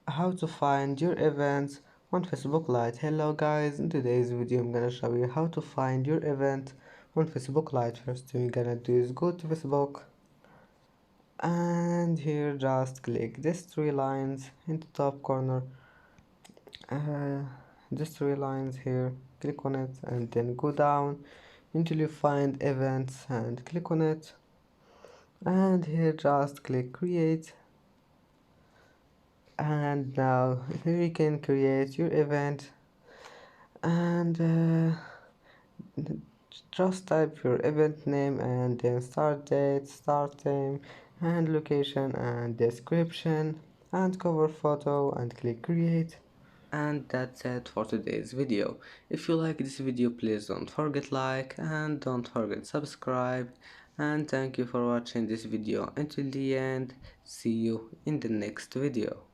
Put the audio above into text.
How to find your events on Facebook Lite. Hello guys, in today's video I'm gonna show you how to find your event on Facebook Lite. First thing you're gonna do is go to Facebook, and here just click these three lines in the top corner. These three lines here, click on it and then go down until you find events and click on it, and here just click create. And now here you can create your event, and just type your event name and then start date, start time, and location and description and cover photo and click create. And that's it for today's video. If you like this video, please don't forget like and don't forget subscribe, and thank you for watching this video until the end. See you in the next video.